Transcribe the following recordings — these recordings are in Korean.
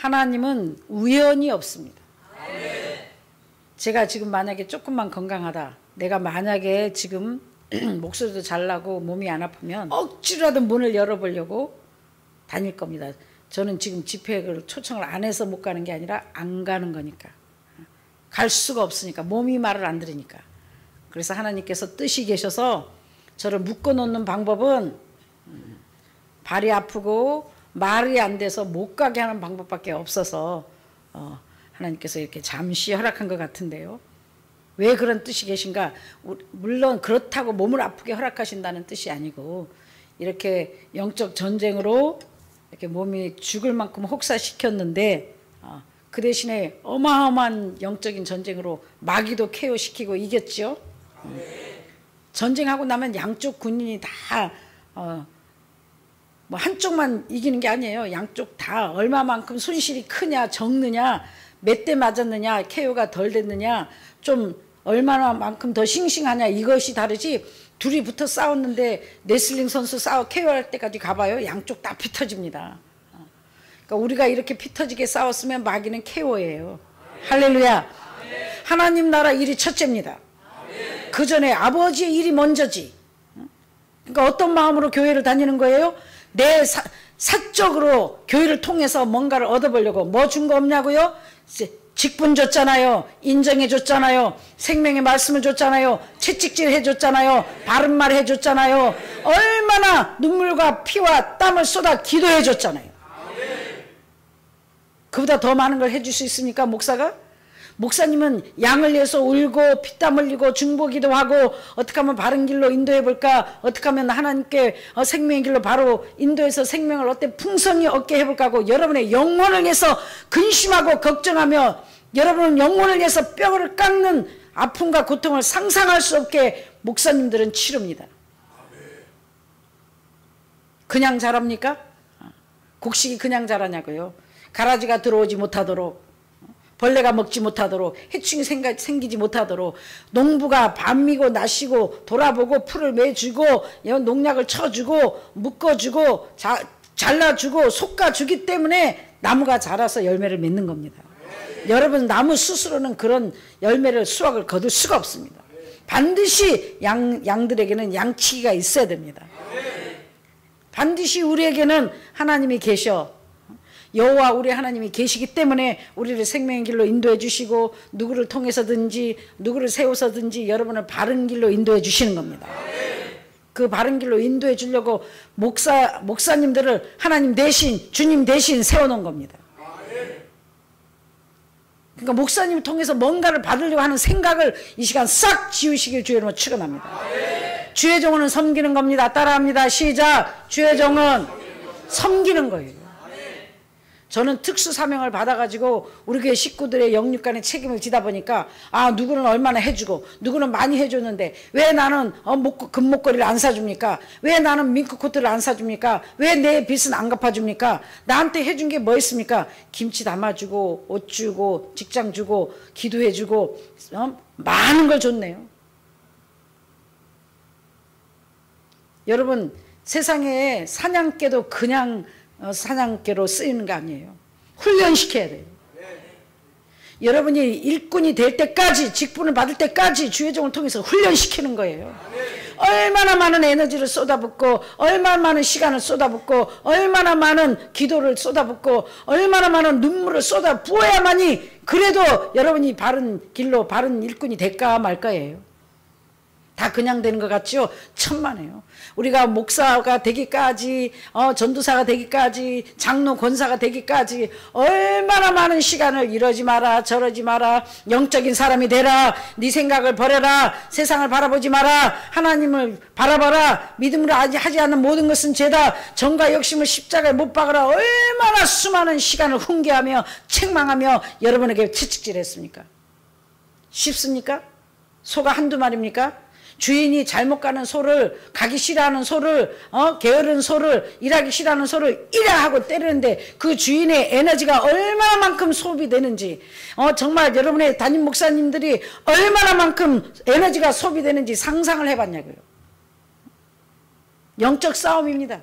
하나님은 우연이 없습니다. 제가 지금 만약에 조금만 건강하다, 내가 만약에 지금 목소리도 잘 나고 몸이 안 아프면 억지로라도 문을 열어보려고 다닐 겁니다. 저는 지금 집회를 초청을 안 해서 못 가는 게 아니라 안 가는 거니까. 갈 수가 없으니까, 몸이 말을 안 들으니까. 그래서 하나님께서 뜻이 계셔서 저를 묶어놓는 방법은 발이 아프고 말이 안 돼서 못 가게 하는 방법밖에 없어서 하나님께서 이렇게 잠시 허락한 것 같은데요. 왜 그런 뜻이 계신가? 물론 그렇다고 몸을 아프게 허락하신다는 뜻이 아니고, 이렇게 영적 전쟁으로 이렇게 몸이 죽을 만큼 혹사시켰는데 그 대신에 어마어마한 영적인 전쟁으로 마귀도 KO시키고 이겼죠. 전쟁하고 나면 양쪽 군인이 다 뭐 한쪽만 이기는 게 아니에요. 양쪽 다 얼마만큼 손실이 크냐 적느냐, 몇 대 맞았느냐, KO가 덜 됐느냐, 좀 얼마나만큼 더 싱싱하냐, 이것이 다르지. 둘이 붙어 싸웠는데 레슬링 선수 KO할 때까지 가봐요. 양쪽 다 피 터집니다. 그러니까 우리가 이렇게 피 터지게 싸웠으면 마귀는 KO예요. 할렐루야. 하나님 나라 일이 첫째입니다. 그 전에 아버지의 일이 먼저지. 그러니까 어떤 마음으로 교회를 다니는 거예요? 내 사적으로 교회를 통해서 뭔가를 얻어보려고. 뭐 준 거 없냐고요? 직분 줬잖아요. 인정해 줬잖아요. 생명의 말씀을 줬잖아요. 채찍질 해줬잖아요. 바른 말 해줬잖아요. 얼마나 눈물과 피와 땀을 쏟아 기도해 줬잖아요. 그보다 더 많은 걸 해줄 수 있습니까, 목사가? 목사님은 양을 위해서 울고 피땀 흘리고 중보기도 하고, 어떻게 하면 바른 길로 인도해 볼까, 어떻게 하면 하나님께 생명의 길로 바로 인도해서 생명을 어때 풍성히 얻게 해볼까 하고, 여러분의 영혼을 위해서 근심하고 걱정하며, 여러분의 영혼을 위해서 뼈를 깎는 아픔과 고통을 상상할 수 없게 목사님들은 치릅니다. 그냥 자랍니까? 곡식이 그냥 자라냐고요. 가라지가 들어오지 못하도록, 벌레가 먹지 못하도록, 해충이 생기지 못하도록, 농부가 밤이고 낮이고 돌아보고 풀을 매주고 농약을 쳐주고 묶어주고 잘라주고 솎아주기 때문에 나무가 자라서 열매를 맺는 겁니다. 여러분, 나무 스스로는 그런 열매를 수확을 거둘 수가 없습니다. 반드시 양들에게는 양치기가 있어야 됩니다. 반드시 우리에게는 하나님이 계셔. 여호와 우리 하나님이 계시기 때문에 우리를 생명의 길로 인도해 주시고, 누구를 통해서든지 누구를 세워서든지 여러분을 바른 길로 인도해 주시는 겁니다. 그 바른 길로 인도해 주려고 목사님들을 하나님 대신, 주님 대신 세워놓은 겁니다. 그러니까 목사님을 통해서 뭔가를 받으려고 하는 생각을 이 시간 싹 지우시길 주의 이름으로 축원합니다. 주의 종은 섬기는 겁니다. 따라합니다. 시작. 주의 종은 섬기는 거예요. 저는 특수 사명을 받아가지고 우리 교회 식구들의 영육간의 책임을 지다 보니까, 누구는 얼마나 해주고 누구는 많이 해줬는데 왜 나는 금목걸이를 안 사줍니까? 왜 나는 밍크코트를 안 사줍니까? 왜 내 빚은 안 갚아줍니까? 나한테 해준 게 뭐 있습니까? 김치 담아주고 옷 주고 직장 주고 기도해주고 많은 걸 줬네요. 여러분, 세상에 사냥개도 그냥 사냥개로 쓰이는 게 아니에요. 훈련시켜야 돼요. 여러분이 일꾼이 될 때까지, 직분을 받을 때까지 주의 종을 통해서 훈련시키는 거예요. 얼마나 많은 에너지를 쏟아붓고, 얼마나 많은 시간을 쏟아붓고, 얼마나 많은 기도를 쏟아붓고, 얼마나 많은 눈물을 쏟아부어야만이 그래도 여러분이 바른 길로 바른 일꾼이 될까 말까예요. 다 그냥 되는 것 같죠? 천만에요. 우리가 목사가 되기까지, 전도사가 되기까지, 장로 권사가 되기까지 얼마나 많은 시간을 이러지 마라 저러지 마라, 영적인 사람이 되라, 네 생각을 버려라, 세상을 바라보지 마라, 하나님을 바라봐라, 믿음으로 하지 않는 모든 것은 죄다, 정과 욕심을 십자가에 못 박으라. 얼마나 수많은 시간을 훈계하며 책망하며 여러분에게 채찍질했습니까? 쉽습니까? 소가 한두 마리입니까? 주인이 잘못 가는 소를, 가기 싫어하는 소를, 게으른 소를, 일하기 싫어하는 소를 이라 하고 때리는데 그 주인의 에너지가 얼마나만큼 소비되는지, 정말 여러분의 담임 목사님들이 얼마나만큼 에너지가 소비되는지 상상을 해봤냐고요. 영적 싸움입니다.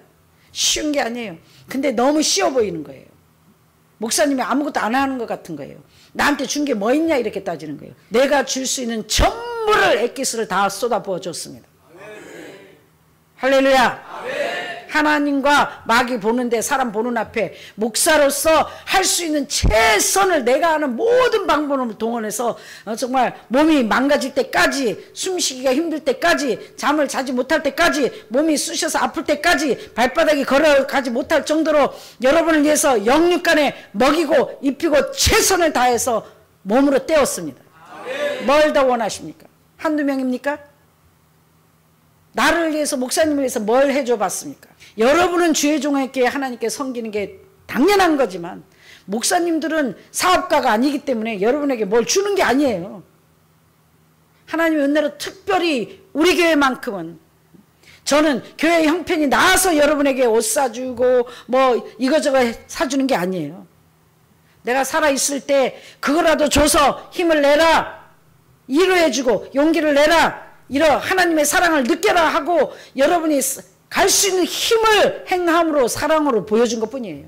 쉬운 게 아니에요. 근데 너무 쉬워 보이는 거예요. 목사님이 아무것도 안 하는 것 같은 거예요. 나한테 준 게 뭐 있냐 이렇게 따지는 거예요. 내가 줄 수 있는 전부를 액기스를 다 쏟아부어 줬습니다. 할렐루야. 하나님과 마귀 보는데, 사람 보는 앞에 목사로서 할 수 있는 최선을 내가 아는 모든 방법을 동원해서 정말 몸이 망가질 때까지, 숨쉬기가 힘들 때까지, 잠을 자지 못할 때까지, 몸이 쑤셔서 아플 때까지, 발바닥이 걸어가지 못할 정도로 여러분을 위해서 영육간에 먹이고 입히고 최선을 다해서 몸으로 떼었습니다. 뭘 더 원하십니까? 한두 명입니까? 나를 위해서, 목사님을 위해서 뭘 해줘 봤습니까? 여러분은 주의 종에게 하나님께 섬기는 게 당연한 거지만 목사님들은 사업가가 아니기 때문에 여러분에게 뭘 주는 게 아니에요. 하나님의 은혜로 특별히 우리 교회만큼은, 저는 교회 형편이 나아서 여러분에게 옷 사주고 뭐 이거저거 사주는 게 아니에요. 내가 살아있을 때 그거라도 줘서 힘을 내라, 위로해주고 용기를 내라, 이런 하나님의 사랑을 느껴라 하고 여러분이 갈 수 있는 힘을 행함으로, 사랑으로 보여준 것뿐이에요.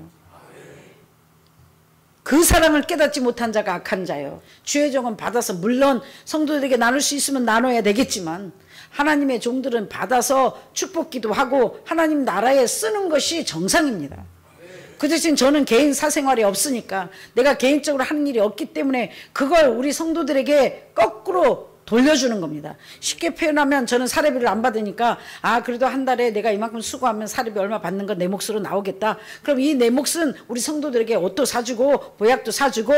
그 사랑을 깨닫지 못한 자가 악한 자요. 주의 종은 받아서, 물론 성도들에게 나눌 수 있으면 나눠야 되겠지만 하나님의 종들은 받아서 축복기도 하고 하나님 나라에 쓰는 것이 정상입니다. 그 대신 저는 개인 사생활이 없으니까, 내가 개인적으로 하는 일이 없기 때문에 그걸 우리 성도들에게 거꾸로 돌려주는 겁니다. 쉽게 표현하면 저는 사례비를 안 받으니까, 아 그래도 한 달에 내가 이만큼 수고하면 사례비 얼마 받는 건 내 몫으로 나오겠다. 그럼 이 내 몫은 우리 성도들에게 옷도 사주고 보약도 사주고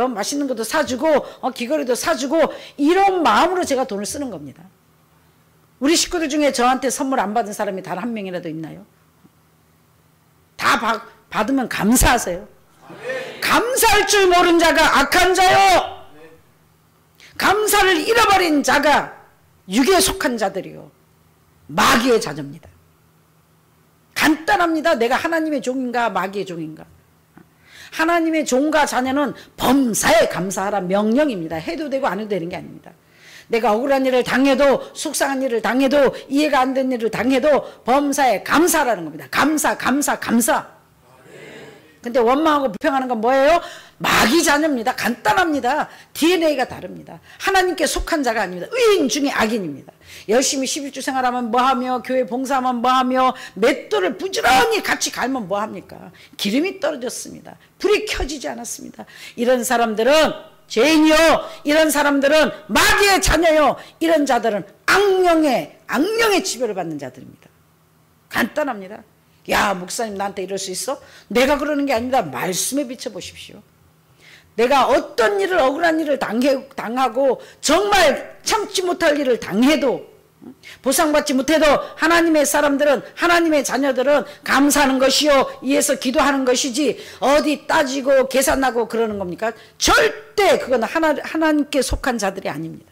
맛있는 것도 사주고 귀걸이도 사주고, 이런 마음으로 제가 돈을 쓰는 겁니다. 우리 식구들 중에 저한테 선물 안 받은 사람이 단 한 명이라도 있나요? 다 받으면 감사하세요. 감사할 줄 모르는 자가 악한 자요. 감사를 잃어버린 자가 육에 속한 자들이요, 마귀의 자녀입니다. 간단합니다. 내가 하나님의 종인가 마귀의 종인가. 하나님의 종과 자녀는 범사에 감사하라 명령입니다. 해도 되고 안 해도 되는 게 아닙니다. 내가 억울한 일을 당해도, 속상한 일을 당해도, 이해가 안 된 일을 당해도 범사에 감사하라는 겁니다. 감사. 근데 원망하고 불평하는 건 뭐예요? 마귀 자녀입니다. 간단합니다. DNA가 다릅니다. 하나님께 속한 자가 아닙니다. 의인 중에 악인입니다. 열심히 11주 생활하면 뭐하며, 교회 봉사하면 뭐하며, 맷돌을 부지런히 같이 갈면 뭐합니까? 기름이 떨어졌습니다. 불이 켜지지 않았습니다. 이런 사람들은 죄인이요, 이런 사람들은 마귀의 자녀요, 이런 자들은 악령의 지배를 받는 자들입니다. 간단합니다. 야, 목사님 나한테 이럴 수 있어? 내가 그러는 게 아닙니다. 말씀에 비춰보십시오. 내가 어떤 일을, 억울한 일을 당하고 정말 참지 못할 일을 당해도, 보상받지 못해도 하나님의 사람들은, 하나님의 자녀들은 감사하는 것이요, 이에서 기도하는 것이지 어디 따지고 계산하고 그러는 겁니까? 절대 그건 하나님께 속한 자들이 아닙니다.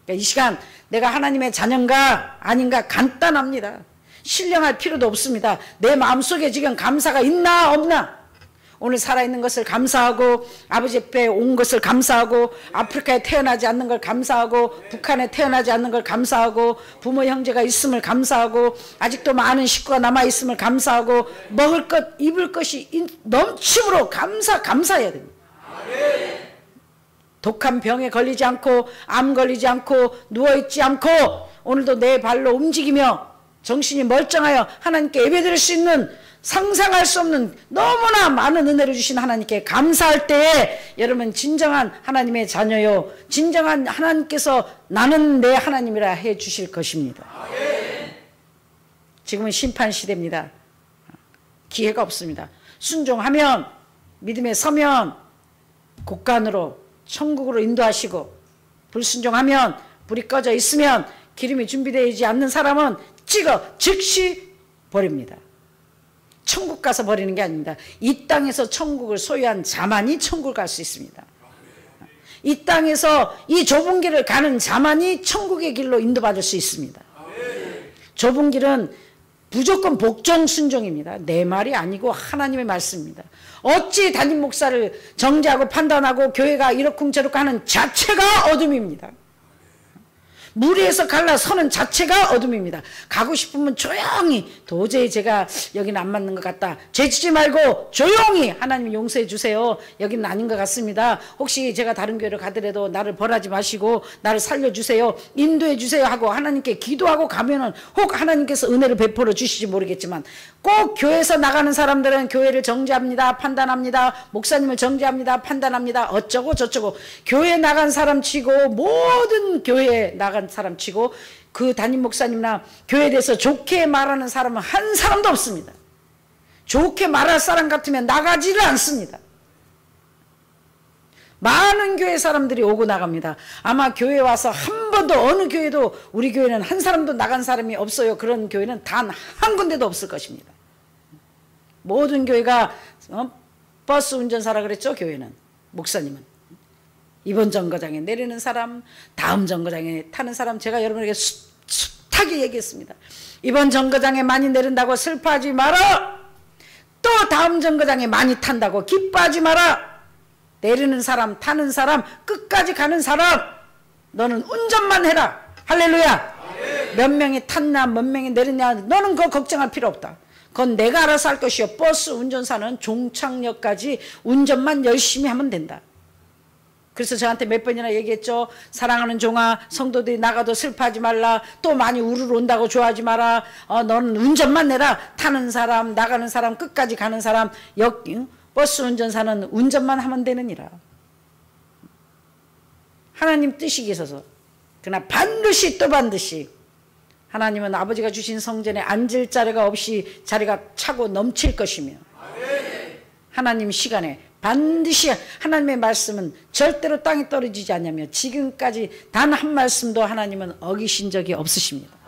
그러니까 이 시간 내가 하나님의 자녀인가 아닌가 간단합니다. 신령할 필요도 없습니다. 내 마음속에 지금 감사가 있나 없나? 오늘 살아있는 것을 감사하고, 아버지 앞에 온 것을 감사하고, 아프리카에 태어나지 않는 걸 감사하고, 북한에 태어나지 않는 걸 감사하고, 부모 형제가 있음을 감사하고, 아직도 많은 식구가 남아있음을 감사하고, 먹을 것 입을 것이 넘침으로 감사해야 됩니다. 독한 병에 걸리지 않고, 암 걸리지 않고, 누워있지 않고, 오늘도 내 발로 움직이며 정신이 멀쩡하여 하나님께 예배드릴 수 있는, 상상할 수 없는 너무나 많은 은혜를 주신 하나님께 감사할 때에 여러분 진정한 하나님의 자녀요, 진정한 하나님께서 나는 내 하나님이라 해 주실 것입니다. 지금은 심판 시대입니다. 기회가 없습니다. 순종하면, 믿음에 서면 곳간으로 천국으로 인도하시고, 불순종하면, 불이 꺼져 있으면, 기름이 준비되지 않는 사람은 즉시 버립니다. 천국 가서 버리는 게 아닙니다. 이 땅에서 천국을 소유한 자만이 천국을 갈 수 있습니다. 이 땅에서 이 좁은 길을 가는 자만이 천국의 길로 인도받을 수 있습니다. 좁은 길은 무조건 복종 순종입니다. 내 말이 아니고 하나님의 말씀입니다. 어찌 담임 목사를 정죄하고 판단하고 교회가 이러쿵저러쿵 하는 자체가 어둠입니다. 무리에서 갈라서는 자체가 어둠입니다. 가고 싶으면 조용히, 도저히 제가 여기는 안 맞는 것 같다, 죄지지 말고 조용히 하나님 용서해 주세요, 여기는 아닌 것 같습니다, 혹시 제가 다른 교회로 가더라도 나를 벌하지 마시고 나를 살려주세요, 인도해 주세요 하고 하나님께 기도하고 가면은 혹 하나님께서 은혜를 베풀어 주실지 모르겠지만, 꼭 교회에서 나가는 사람들은 교회를 정죄합니다, 판단합니다, 목사님을 정죄합니다, 판단합니다, 어쩌고 저쩌고, 교회 나간 사람 치고, 모든 교회에 나간 사람 치고 그 담임 목사님이나 교회에 대해서 좋게 말하는 사람은 한 사람도 없습니다. 좋게 말할 사람 같으면 나가지를 않습니다. 많은 교회 사람들이 오고 나갑니다. 아마 교회 와서 한 번도, 어느 교회도 우리 교회는 한 사람도 나간 사람이 없어요. 그런 교회는 단 한 군데도 없을 것입니다. 모든 교회가 버스 운전사라 그랬죠. 교회는, 목사님은 이번 정거장에 내리는 사람, 다음 정거장에 타는 사람, 제가 여러분에게 숱하게 얘기했습니다. 이번 정거장에 많이 내린다고 슬퍼하지 마라. 또 다음 정거장에 많이 탄다고 기뻐하지 마라. 내리는 사람, 타는 사람, 끝까지 가는 사람, 너는 운전만 해라. 할렐루야. 몇 명이 탔냐, 몇 명이 내리냐, 너는 그거 걱정할 필요 없다. 그건 내가 알아서 할 것이요. 버스 운전사는 종착역까지 운전만 열심히 하면 된다. 그래서 저한테 몇 번이나 얘기했죠. 사랑하는 종아, 성도들이 나가도 슬퍼하지 말라. 또 많이 우르르 온다고 좋아하지 마라. 너는 운전만 내라. 타는 사람, 나가는 사람, 끝까지 가는 사람, 버스 운전사는 운전만 하면 되느니라. 하나님 뜻이 있어서. 그러나 반드시 또 반드시 하나님은 아버지가 주신 성전에 앉을 자리가 없이 자리가 차고 넘칠 것이며, 하나님 시간에 반드시 하나님의 말씀은 절대로 땅에 떨어지지 않냐며, 지금까지 단 한 말씀도 하나님은 어기신 적이 없으십니다.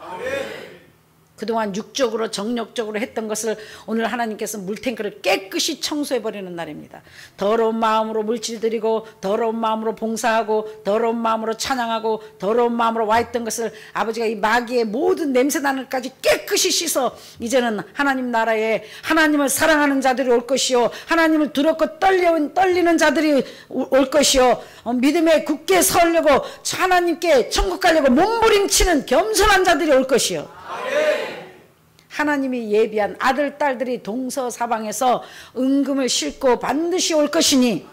그동안 육적으로 정력적으로 했던 것을 오늘 하나님께서 물탱크를 깨끗이 청소해버리는 날입니다. 더러운 마음으로 물질 드리고, 더러운 마음으로 봉사하고, 더러운 마음으로 찬양하고, 더러운 마음으로 와 있던 것을 아버지가 이 마귀의 모든 냄새나는 것까지 깨끗이 씻어, 이제는 하나님 나라에 하나님을 사랑하는 자들이 올 것이요, 하나님을 두렵고 떨리는 자들이 올 것이요, 믿음에 굳게 서려고 하나님께 천국 가려고 몸부림치는 겸손한 자들이 올 것이요, 하나님이 예비한 아들 딸들이 동서사방에서 은금을 싣고 반드시 올 것이니,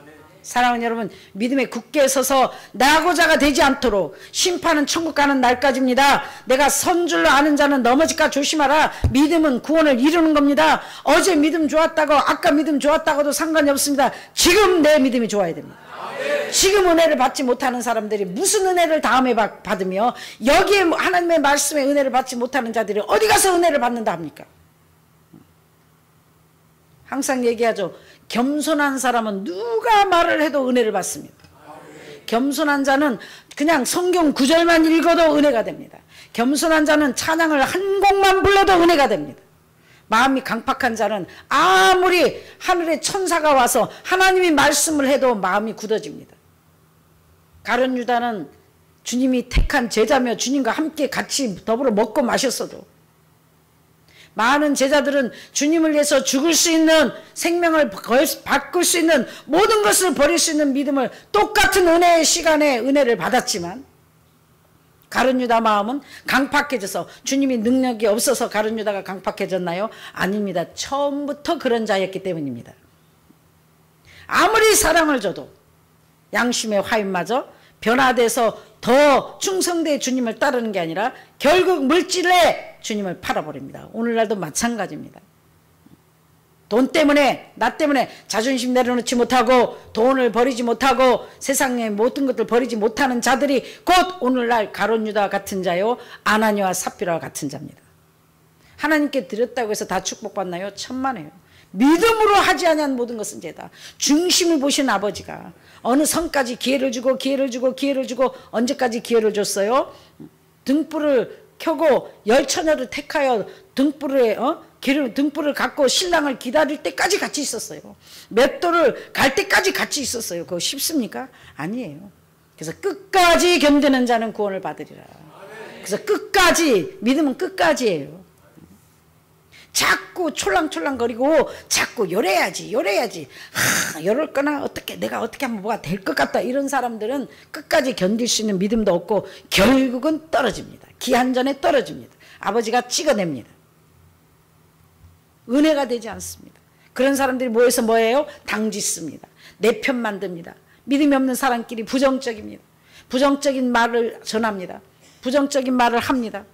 사랑하는 여러분, 믿음에 굳게 서서 나고자가 되지 않도록, 심판은 천국 가는 날까지입니다. 내가 선줄로 아는 자는 넘어질까 조심하라. 믿음은 구원을 이루는 겁니다. 어제 믿음 좋았다고, 아까 믿음 좋았다고도 상관이 없습니다. 지금 내 믿음이 좋아야 됩니다. 지금 은혜를 받지 못하는 사람들이 무슨 은혜를 다음에 받으며, 여기에 하나님의 말씀에 은혜를 받지 못하는 자들이 어디 가서 은혜를 받는다 합니까? 항상 얘기하죠. 겸손한 사람은 누가 말을 해도 은혜를 받습니다. 겸손한 자는 그냥 성경 구절만 읽어도 은혜가 됩니다. 겸손한 자는 찬양을 한 곡만 불러도 은혜가 됩니다. 마음이 강팍한 자는 아무리 하늘의 천사가 와서 하나님이 말씀을 해도 마음이 굳어집니다. 가룟 유다는 주님이 택한 제자며 주님과 함께 같이 더불어 먹고 마셨어도, 많은 제자들은 주님을 위해서 죽을 수 있는, 생명을 바꿀 수 있는, 모든 것을 버릴 수 있는 믿음을, 똑같은 은혜의 시간에 은혜를 받았지만, 가룟 유다 마음은 강팍해져서, 주님이 능력이 없어서 가룟 유다가 강팍해졌나요? 아닙니다. 처음부터 그런 자였기 때문입니다. 아무리 사랑을 줘도 양심의 화인마저 변화돼서 더 충성되어 주님을 따르는 게 아니라 결국 물질에 주님을 팔아버립니다. 오늘날도 마찬가지입니다. 돈 때문에, 나 때문에 자존심 내려놓지 못하고, 돈을 버리지 못하고, 세상의 모든 것들 버리지 못하는 자들이 곧 오늘날 가룟 유다 같은 자요, 아나니와 삽비라와 같은 자입니다. 하나님께 드렸다고 해서 다 축복받나요? 천만에요. 믿음으로 하지 아니한 모든 것은 죄다. 중심을 보신 아버지가 어느 선까지 기회를 주고 언제까지 기회를 줬어요? 등불을 켜고 열처녀를 택하여 등불을 갖고 신랑을 기다릴 때까지 같이 있었어요. 맷돌을 갈 때까지 같이 있었어요. 그거 쉽습니까? 아니에요. 그래서 끝까지 견디는 자는 구원을 받으리라. 그래서 끝까지, 믿음은 끝까지예요. 자꾸 촐랑촐랑거리고 자꾸 요래야지 요래야지, 요럴 거나 어떻게 내가 어떻게 하면 뭐가 될 것 같다, 이런 사람들은 끝까지 견딜 수 있는 믿음도 없고 결국은 떨어집니다. 기한전에 떨어집니다. 아버지가 찍어냅니다. 은혜가 되지 않습니다. 그런 사람들이 모여서 뭐예요? 당짓습니다. 내 편 만듭니다. 믿음이 없는 사람끼리 부정적입니다. 부정적인 말을 전합니다. 부정적인 말을 합니다.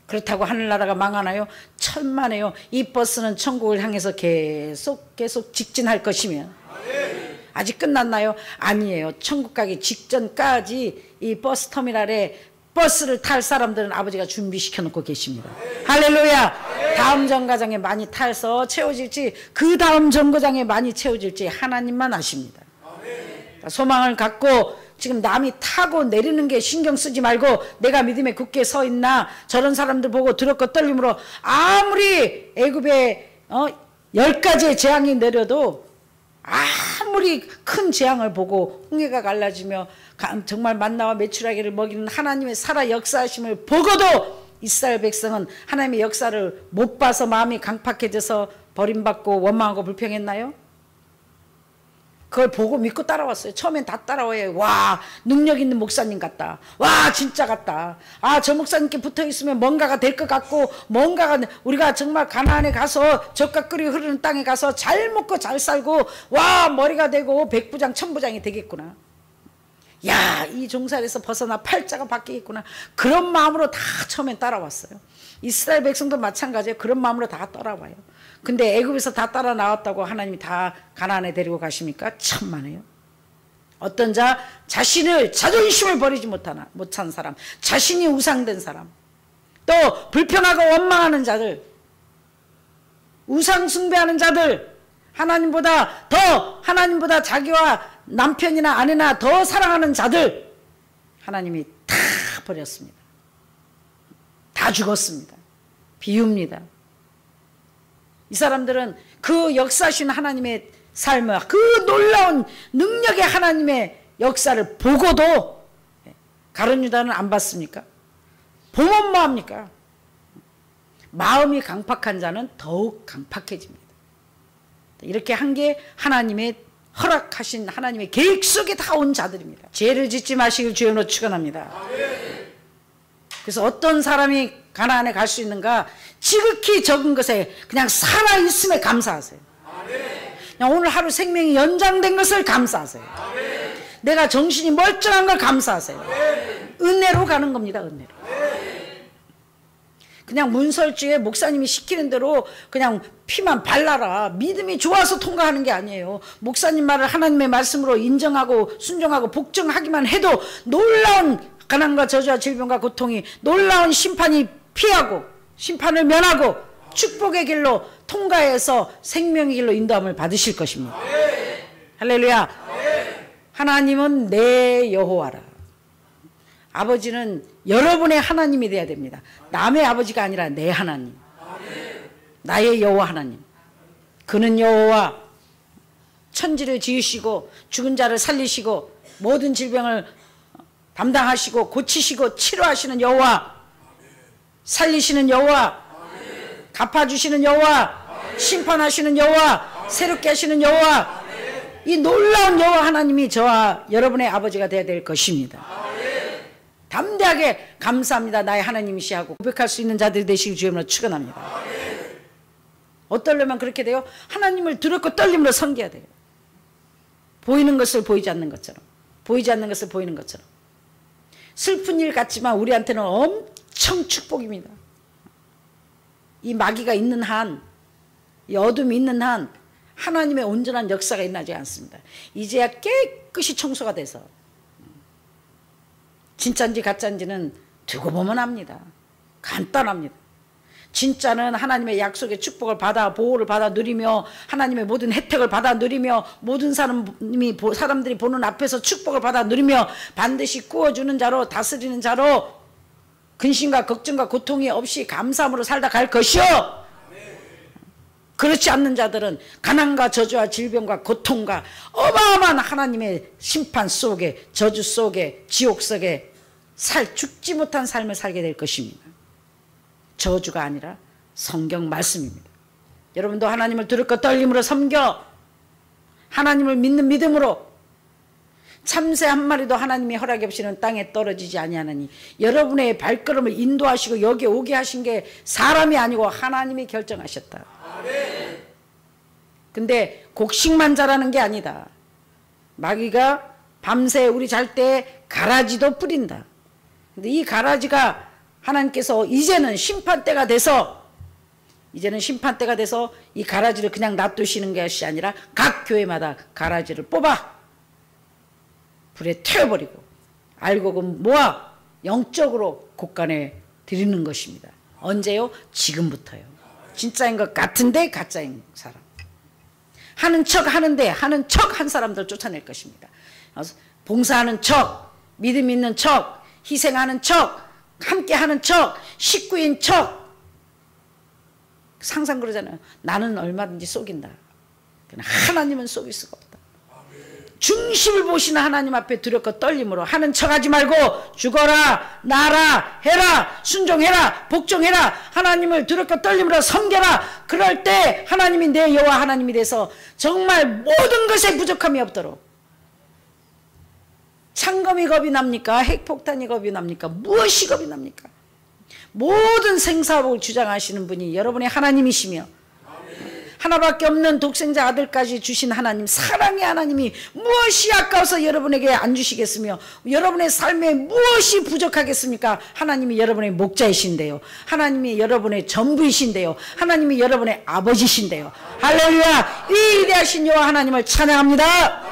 그렇다고 하늘나라가 망하나요? 천만에요. 이 버스는 천국을 향해서 계속 직진할 것이면 아직 끝났나요? 아니에요. 천국 가기 직전까지 이 버스터미널에 버스를 탈 사람들은 아버지가 준비시켜 놓고 계십니다. 할렐루야. 다음 정거장에 많이 타서 채워질지 그 다음 정거장에 많이 채워질지 하나님만 아십니다. 소망을 갖고 지금 남이 타고 내리는 게 신경 쓰지 말고 내가 믿음에 굳게 서 있나, 저런 사람들 보고 두렵고 떨림으로 아무리 애굽에 10가지의 재앙이 내려도, 아무리 큰 재앙을 보고 홍해가 갈라지며 정말 만나와 메추라기를 먹이는 하나님의 살아 역사하심을 보고도 이스라엘 백성은 하나님의 역사를 못 봐서 마음이 강팍해져서 버림받고 원망하고 불평했나요? 그걸 보고 믿고 따라왔어요. 처음엔 다 따라와요. 와, 능력 있는 목사님 같다. 와, 진짜 같다. 아, 저 목사님께 붙어있으면 뭔가가 될 것 같고, 뭔가가, 우리가 정말 가나안에 가서 젖과 꿀이 흐르는 땅에 가서 잘 먹고 잘 살고, 와, 머리가 되고 백부장 천부장이 되겠구나. 야, 이 종살에서 벗어나 팔자가 바뀌겠구나. 그런 마음으로 다 처음엔 따라왔어요. 이스라엘 백성도 마찬가지예요. 그런 마음으로 다 따라와요. 근데 애굽에서 다 따라 나왔다고 하나님이 다 가나안에 데리고 가십니까? 천만에요. 어떤 자, 자신을, 자존심을 버리지 못한 사람, 자신이 우상된 사람, 또 불평하고 원망하는 자들, 우상 숭배하는 자들, 하나님보다 자기와 남편이나 아내나 더 사랑하는 자들, 하나님이 다 버렸습니다. 다 죽었습니다. 비웁니다. 이 사람들은 그 역사하신 하나님의 삶을, 그 놀라운 능력의 하나님의 역사를 보고도 가룟 유다는 안 봤습니까? 보면 뭐합니까? 마음이 강팍한 자는 더욱 강팍해집니다. 이렇게 한 게 하나님의 허락하신 하나님의 계획 속에 다 온 자들입니다. 죄를 짓지 마시길 주의 이름으로 축원합니다. 그래서 어떤 사람이 가나안에 갈 수 있는가? 지극히 적은 것에 그냥 살아있음에 감사하세요. 그냥 오늘 하루 생명이 연장된 것을 감사하세요. 내가 정신이 멀쩡한 걸 감사하세요. 은혜로 가는 겁니다. 은혜로. 그냥 문설주에 목사님이 시키는 대로 그냥 피만 발라라, 믿음이 좋아서 통과하는 게 아니에요. 목사님 말을 하나님의 말씀으로 인정하고 순종하고 복종하기만 해도 놀라운 가난과 저주와 질병과 고통이, 놀라운 심판이 피하고 심판을 면하고 축복의 길로 통과해서 생명의 길로 인도함을 받으실 것입니다. 할렐루야. 하나님은 내 여호와라. 아버지는 여러분의 하나님이 되어야 됩니다. 남의 아버지가 아니라 내 하나님, 나의 여호와 하나님. 그는 여호와, 천지를 지으시고 죽은 자를 살리시고 모든 질병을 담당하시고 고치시고 치료하시는 여호와, 살리시는 여호와, 갚아주시는 여호와, 심판하시는 여호와, 새롭게 하시는 여호와, 이 놀라운 여호와 하나님이 저와 여러분의 아버지가 되어야 될 것입니다. 담대하게 감사합니다, 나의 하나님이시 하고 고백할 수 있는 자들이 되시길 주의 이름으로 축원합니다. 어떠려면 그렇게 돼요? 하나님을 두렵고 떨림으로 섬겨야 돼요. 보이는 것을 보이지 않는 것처럼, 보이지 않는 것을 보이는 것처럼. 슬픈 일 같지만 우리한테는 엄청 축복입니다. 이 마귀가 있는 한, 이 어둠이 있는 한 하나님의 온전한 역사가 일어나지 않습니다. 이제야 깨끗이 청소가 돼서 진짜인지 가짜인지는 두고 보면 압니다. 간단합니다. 진짜는 하나님의 약속의 축복을 받아, 보호를 받아 누리며 하나님의 모든 혜택을 받아 누리며 모든 사람들이 보는 앞에서 축복을 받아 누리며 반드시 구워주는 자로, 다스리는 자로 근심과 걱정과 고통이 없이 감사함으로 살다 갈 것이요. 그렇지 않는 자들은 가난과 저주와 질병과 고통과 어마어마한 하나님의 심판 속에, 저주 속에, 지옥 속에 죽지 못한 삶을 살게 될 것입니다. 저주가 아니라 성경 말씀입니다. 여러분도 하나님을 두렵고 떨림으로 섬겨 하나님을 믿는 믿음으로 참새 한 마리도 하나님이 허락이 없이는 땅에 떨어지지 아니하나니 여러분의 발걸음을 인도하시고 여기 오게 하신 게 사람이 아니고 하나님이 결정하셨다. 근데 곡식만 자라는 게 아니다. 마귀가 밤새 우리 잘 때 가라지도 뿌린다. 근데 이 가라지가 하나님께서 이제는 심판때가 돼서 이 가라지를 그냥 놔두시는 것이 아니라 각 교회마다 가라지를 뽑아 불에 태워버리고 알곡은 모아 영적으로 곳간에 드리는 것입니다. 언제요? 지금부터요. 진짜인 것 같은데 가짜인 사람. 하는 척 하는데 하는 척 한 사람들 쫓아낼 것입니다. 봉사하는 척, 믿음 있는 척, 희생하는 척, 함께하는 척, 식구인 척. 항상 그러잖아요. 나는 얼마든지 속인다. 하나님은 속일 수가 없다. 중심을 보시는 하나님 앞에 두렵고 떨림으로 하는 척하지 말고 죽어라, 나라, 해라, 순종해라, 복종해라, 하나님을 두렵고 떨림으로 섬겨라. 그럴 때 하나님이 내 여호와 하나님이 돼서 정말 모든 것에 부족함이 없도록. 창검이 겁이 납니까? 핵폭탄이 겁이 납니까? 무엇이 겁이 납니까? 모든 생사복을 주장하시는 분이 여러분의 하나님이시며 하나밖에 없는 독생자 아들까지 주신 하나님, 사랑의 하나님이 무엇이 아까워서 여러분에게 안 주시겠으며 여러분의 삶에 무엇이 부족하겠습니까? 하나님이 여러분의 목자이신데요, 하나님이 여러분의 전부이신데요, 하나님이 여러분의 아버지신데요. 할렐루야. 이 위대하신 여호와 하나님을 찬양합니다.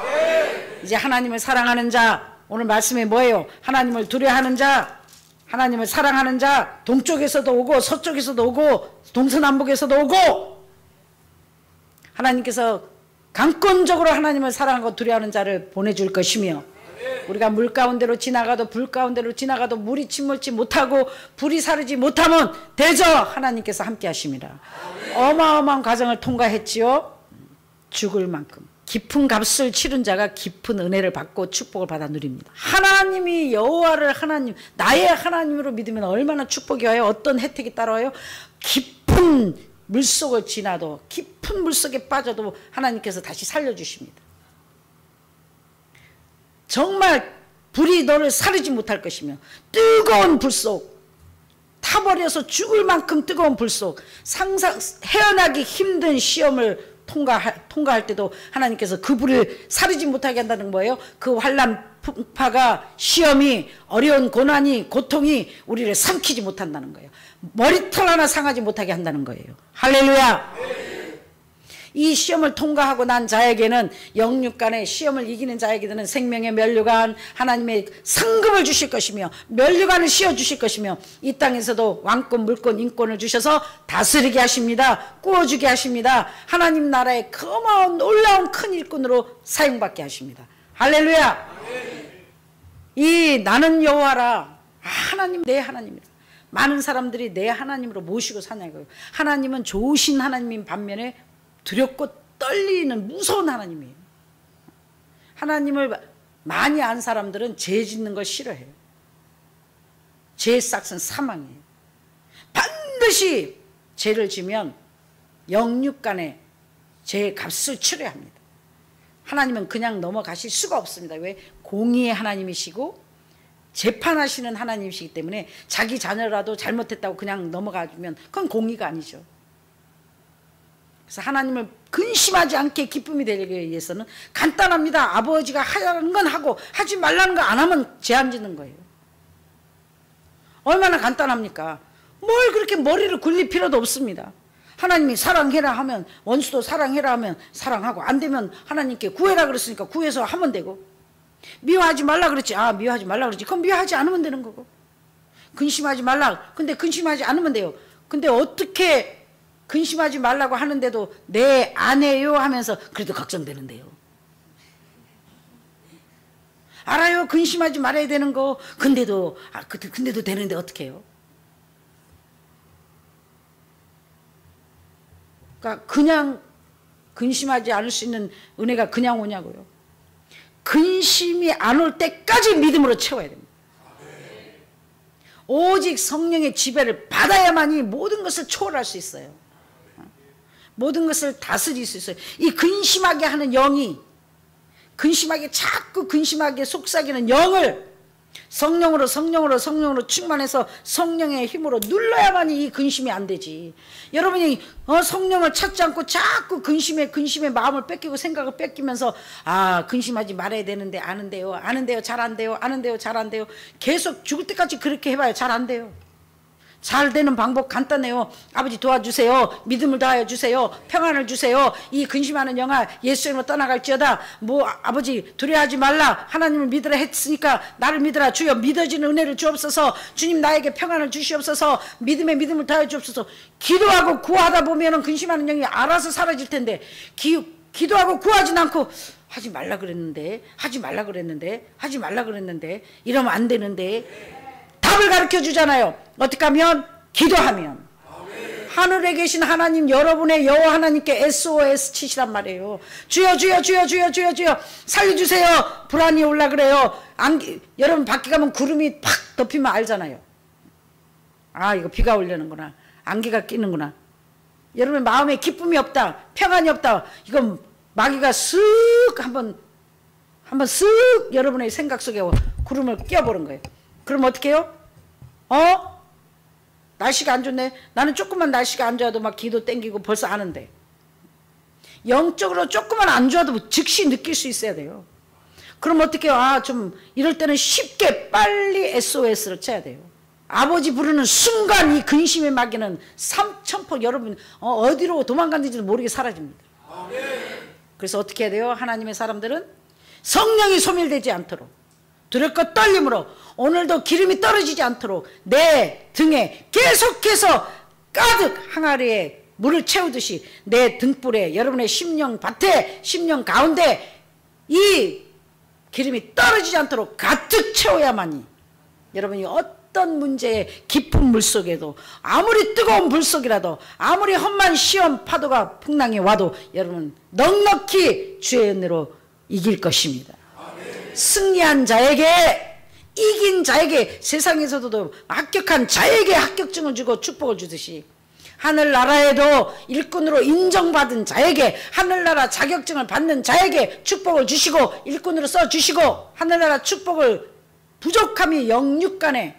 이제 하나님을 사랑하는 자, 오늘 말씀이 뭐예요? 하나님을 두려워하는 자, 하나님을 사랑하는 자, 동쪽에서도 오고 서쪽에서도 오고 동서남북에서도 오고, 하나님께서 강권적으로 하나님을 사랑하고 두려워하는 자를 보내줄 것이며, 우리가 물 가운데로 지나가도 불 가운데로 지나가도 물이 침몰치 못하고 불이 사르지 못하면 대저 하나님께서 함께 하십니다. 어마어마한 과정을 통과했지요. 죽을 만큼 깊은 값을 치른 자가 깊은 은혜를 받고 축복을 받아 누립니다. 하나님이 여호와를 하나님, 나의 하나님으로 믿으면 얼마나 축복이 와요? 어떤 혜택이 따라와요? 깊은 물속을 지나도, 깊은 물속에 빠져도 하나님께서 다시 살려주십니다. 정말 불이 너를 사르지 못할 것이며, 뜨거운 불속, 타버려서 죽을 만큼 뜨거운 불속, 헤어나기 힘든 시험을 통과할 때도 하나님께서 그 불을 사르지 못하게 한다는 거예요. 그 환난 풍파가, 시험이, 어려운 고난이, 고통이 우리를 삼키지 못한다는 거예요. 머리털 하나 상하지 못하게 한다는 거예요. 할렐루야. 이 시험을 통과하고 난 자에게는, 영육간의 시험을 이기는 자에게는 생명의 면류관, 하나님의 상급을 주실 것이며 면류관을 씌워주실 것이며, 이 땅에서도 왕권, 물권, 인권을 주셔서 다스리게 하십니다. 꾸어주게 하십니다. 하나님 나라의 고마운 놀라운 큰 일꾼으로 사용받게 하십니다. 할렐루야. 이 나는 여호와라, 하나님 내 하나님이다. 많은 사람들이 내 하나님으로 모시고 사냐고요. 하나님은 좋으신 하나님인 반면에 두렵고 떨리는 무서운 하나님이에요. 하나님을 많이 안 사람들은 죄 짓는 걸 싫어해요. 죄의 싹은 사망이에요. 반드시 죄를 지면 영육간에 죄의 값을 치러야 합니다. 하나님은 그냥 넘어가실 수가 없습니다. 왜? 공의의 하나님이시고 재판하시는 하나님이시기 때문에 자기 자녀라도 잘못했다고 그냥 넘어가면 그건 공의가 아니죠. 그래서 하나님을 근심하지 않게 기쁨이 되기 위해서는 간단합니다. 아버지가 하라는 건 하고 하지 말라는 거 안 하면 죄 안 짓는 거예요. 얼마나 간단합니까? 뭘 그렇게 머리를 굴릴 필요도 없습니다. 하나님이 사랑해라 하면, 원수도 사랑해라 하면 사랑하고, 안 되면 하나님께 구해라 그랬으니까 구해서 하면 되고, 미워하지 말라 그랬지, 미워하지 말라 그랬지, 그럼 미워하지 않으면 되는 거고, 근심하지 말라, 근데 근심하지 않으면 돼요. 근데 어떻게 근심하지 말라고 하는데도 네 안 해요 하면서 그래도 걱정되는데요. 알아요, 근심하지 말아야 되는 거. 근데도 되는데 어떻게 해요? 그러니까 그냥 근심하지 않을 수 있는 은혜가 그냥 오냐고요. 근심이 안 올 때까지 믿음으로 채워야 됩니다. 오직 성령의 지배를 받아야만이 모든 것을 초월할 수 있어요. 모든 것을 다스릴 수 있어요. 이 근심하게 하는 영이, 근심하게, 자꾸 근심하게 속삭이는 영을 성령으로 충만해서 성령의 힘으로 눌러야만이 이 근심이 안 되지. 여러분이 성령을 찾지 않고 자꾸 근심에 마음을 뺏기고 생각을 뺏기면서 근심하지 말아야 되는데 안 한대요, 잘 안 돼요. 계속 죽을 때까지 그렇게 해봐요. 잘 안 돼요. 잘 되는 방법 간단해요. 아버지 도와주세요. 믿음을 다하여 주세요. 평안을 주세요. 이 근심하는 영아 예수님으로 떠나갈지어다. 아버지 두려워하지 말라. 하나님을 믿으라 했으니까 나를 믿으라. 주여 믿어지는 은혜를 주옵소서. 주님 나에게 평안을 주시옵소서. 믿음을 다하여 주옵소서. 기도하고 구하다 보면은 근심하는 영이 알아서 사라질 텐데 기도하고 구하진 않고 하지 말라 그랬는데 이러면 안 되는데 답을 가르쳐 주잖아요. 어떻게 하면? 기도하면. 하늘에 계신 하나님, 여러분의 여호와 하나님께 SOS 치시란 말이에요. 주여 살려주세요. 불안이 올라 그래요. 여러분 밖에 가면 구름이 팍 덮이면 알잖아요. 이거 비가 오려는구나. 안개가 끼는구나. 여러분 마음에 기쁨이 없다, 평안이 없다, 이건 마귀가 쓱 한번 쓱 여러분의 생각 속에 구름을 끼워보는 거예요. 그럼 어떻게 해요? 날씨가 안 좋네. 나는 조금만 날씨가 안 좋아도 막 기도 땡기고 벌써 아는데, 영적으로 조금만 안 좋아도 즉시 느낄 수 있어야 돼요. 그럼 어떻게 해요? 좀 이럴 때는 쉽게 빨리 SOS를 쳐야 돼요. 아버지 부르는 순간 이 근심의 마귀는 삼천포 여러분 어디로 도망갔는지도 모르게 사라집니다. 그래서 어떻게 해야 돼요? 하나님의 사람들은 성령이 소멸되지 않도록 두렵고 떨림으로 오늘도 기름이 떨어지지 않도록 내 등에 계속해서 가득 항아리에 물을 채우듯이 내 등불에, 여러분의 심령 밭에, 심령 가운데 이 기름이 떨어지지 않도록 가득 채워야만이 여러분이 어떤 문제의 깊은 물속에도, 아무리 뜨거운 불속이라도, 아무리 험한 시험 파도가 풍랑이 와도 여러분 넉넉히 주의 은혜로 이길 것입니다. 승리한 자에게, 이긴 자에게, 세상에서도 합격한 자에게 합격증을 주고 축복을 주듯이 하늘나라에도 일꾼으로 인정받은 자에게, 하늘나라 자격증을 받는 자에게 축복을 주시고 일꾼으로 써주시고 하늘나라 축복을 부족함이 영육간에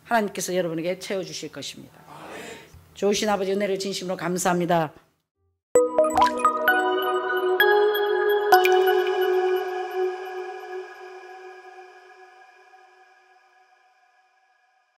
하나님께서 여러분에게 채워주실 것입니다. 좋으신 아버지 은혜를 진심으로 감사합니다.